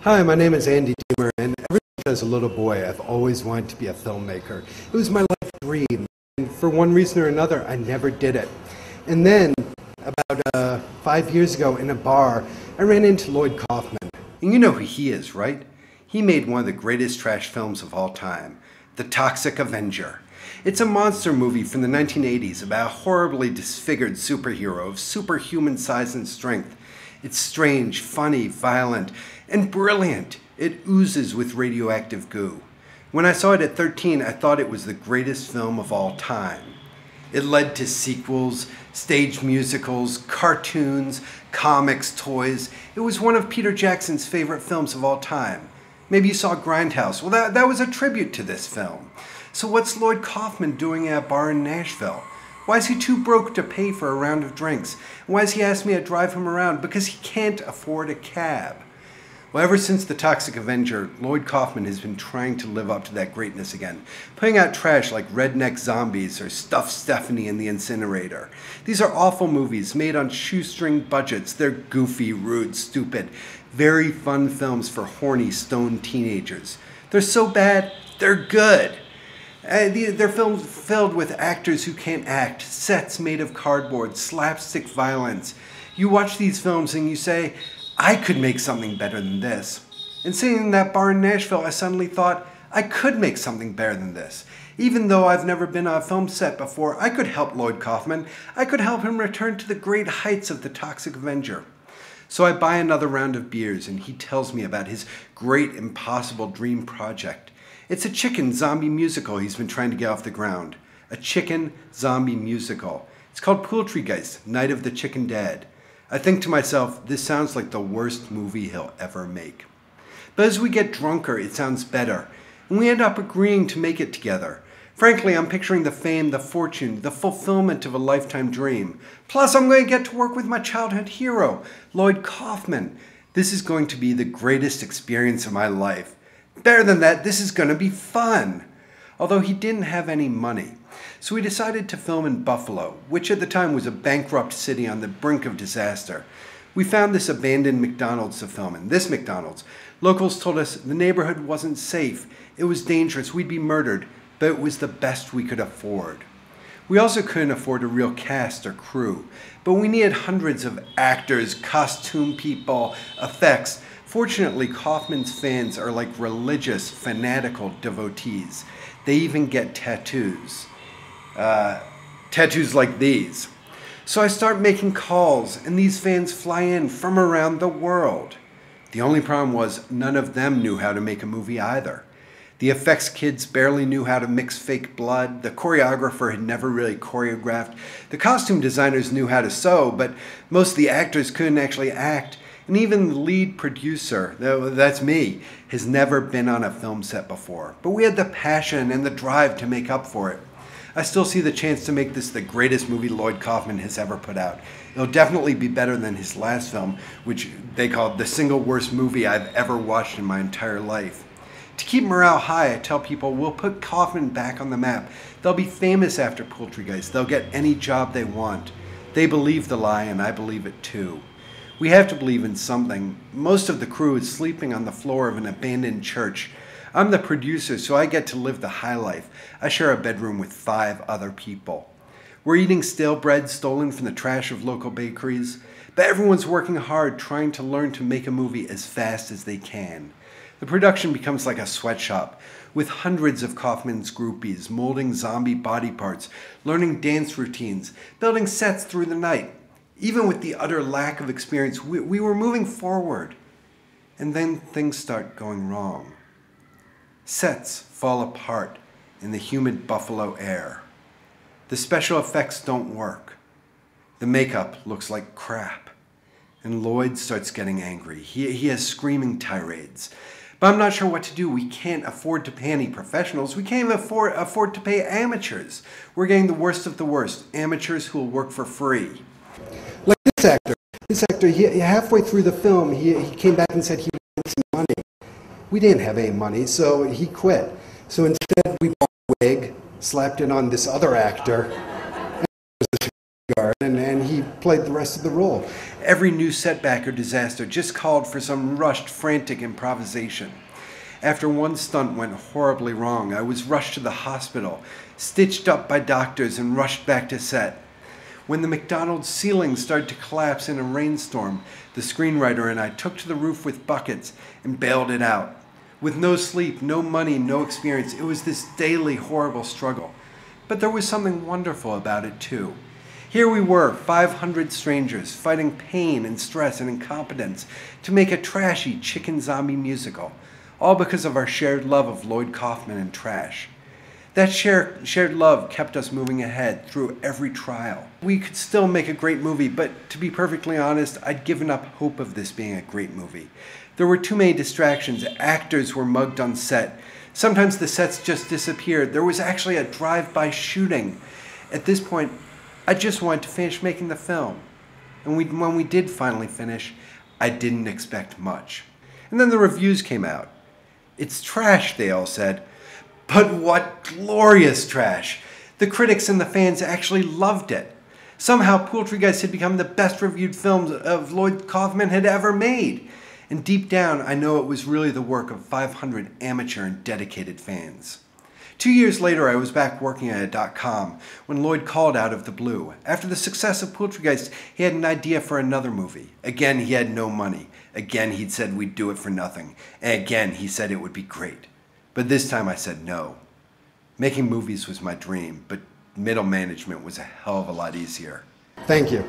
Hi, my name is Andy Deemer, and ever since I was a little boy, I've always wanted to be a filmmaker. It was my life dream, and for one reason or another, I never did it. And then, about 5 years ago in a bar, I ran into Lloyd Kaufman. And you know who he is, right? He made one of the greatest trash films of all time, The Toxic Avenger. It's a monster movie from the 1980s about a horribly disfigured superhero of superhuman size and strength. It's strange, funny, violent, and brilliant. It oozes with radioactive goo. When I saw it at 13, I thought it was the greatest film of all time. It led to sequels, stage musicals, cartoons, comics, toys. It was one of Peter Jackson's favorite films of all time. Maybe you saw Grindhouse. Well, that was a tribute to this film. So what's Lloyd Kaufman doing at a bar in Nashville? Why is he too broke to pay for a round of drinks? And why has he asked me to drive him around? Because he can't afford a cab. Well, ever since The Toxic Avenger, Lloyd Kaufman has been trying to live up to that greatness again, putting out trash like Redneck Zombies or Stuffed Stephanie in the Incinerator. These are awful movies made on shoestring budgets. They're goofy, rude, stupid, very fun films for horny, stoned teenagers. They're so bad, they're good. They're films filled with actors who can't act, sets made of cardboard, slapstick violence. You watch these films and you say, I could make something better than this. And sitting in that bar in Nashville, I suddenly thought, I could make something better than this. Even though I've never been on a film set before, I could help Lloyd Kaufman. I could help him return to the great heights of The Toxic Avenger. So I buy another round of beers and he tells me about his great impossible dream project. It's a chicken zombie musical he's been trying to get off the ground. A chicken zombie musical. It's called Poultrygeist, Night of the Chicken Dead. I think to myself, this sounds like the worst movie he'll ever make. But as we get drunker, it sounds better, and we end up agreeing to make it together. Frankly, I'm picturing the fame, the fortune, the fulfillment of a lifetime dream. Plus, I'm going to get to work with my childhood hero, Lloyd Kaufman. This is going to be the greatest experience of my life. Better than that, this is going to be fun. Although he didn't have any money. So we decided to film in Buffalo, which at the time was a bankrupt city on the brink of disaster. We found this abandoned McDonald's to film in. This McDonald's. Locals told us the neighborhood wasn't safe. It was dangerous. We'd be murdered. But it was the best we could afford. We also couldn't afford a real cast or crew. But we needed hundreds of actors, costume people, effects. Fortunately, Kaufman's fans are like religious, fanatical devotees. They even get tattoos. Tattoos like these. So I start making calls, and these fans fly in from around the world. The only problem was none of them knew how to make a movie either. The effects kids barely knew how to mix fake blood. The choreographer had never really choreographed. The costume designers knew how to sew, but most of the actors couldn't actually act. And even the lead producer, that's me, has never been on a film set before. But we had the passion and the drive to make up for it. I still see the chance to make this the greatest movie Lloyd Kaufman has ever put out. It'll definitely be better than his last film, which they called the single worst movie I've ever watched in my entire life. To keep morale high, I tell people we'll put Kaufman back on the map. They'll be famous after Poultrygeist. They'll get any job they want. They believe the lie, and I believe it too. We have to believe in something. Most of the crew is sleeping on the floor of an abandoned church. I'm the producer, so I get to live the high life. I share a bedroom with 5 other people. We're eating stale bread stolen from the trash of local bakeries, but everyone's working hard trying to learn to make a movie as fast as they can. The production becomes like a sweatshop, with hundreds of Kaufman's groupies molding zombie body parts, learning dance routines, building sets through the night. Even with the utter lack of experience, we were moving forward. And then things start going wrong. Sets fall apart in the humid Buffalo air. The special effects don't work. The makeup looks like crap. And Lloyd starts getting angry. He has screaming tirades. But I'm not sure what to do. We can't afford to pay any professionals. We can't even afford to pay amateurs. We're getting the worst of the worst. Amateurs who will work for free. Like this actor, halfway through the film, he came back and said he wanted some money. We didn't have any money, so he quit. So instead, we bought a wig, slapped it on this other actor, and bodyguard, and he played the rest of the role. Every new setback or disaster just called for some rushed, frantic improvisation. After one stunt went horribly wrong, I was rushed to the hospital, stitched up by doctors, and rushed back to set. When the McDonald's ceiling started to collapse in a rainstorm, the screenwriter and I took to the roof with buckets and bailed it out. With no sleep, no money, no experience, it was this daily horrible struggle. But there was something wonderful about it too. Here we were, 500 strangers, fighting pain and stress and incompetence to make a trashy chicken zombie musical, all because of our shared love of Lloyd Kaufman and trash. That shared love kept us moving ahead through every trial. We could still make a great movie, but to be perfectly honest, I'd given up hope of this being a great movie. There were too many distractions. Actors were mugged on set. Sometimes the sets just disappeared. There was actually a drive-by shooting. At this point, I just wanted to finish making the film. And when we did finally finish, I didn't expect much. And then the reviews came out. "It's trash," they all said. But what glorious trash! The critics and the fans actually loved it. Somehow Poultrygeist had become the best reviewed film of Lloyd Kaufman had ever made. And deep down, I know it was really the work of 500 amateur and dedicated fans. 2 years later, I was back working at .com when Lloyd called out of the blue. After the success of Poultrygeist, he had an idea for another movie. Again, he had no money. Again, he'd said we'd do it for nothing. And again, he said it would be great. But this time I said no. Making movies was my dream, but middle management was a hell of a lot easier. Thank you.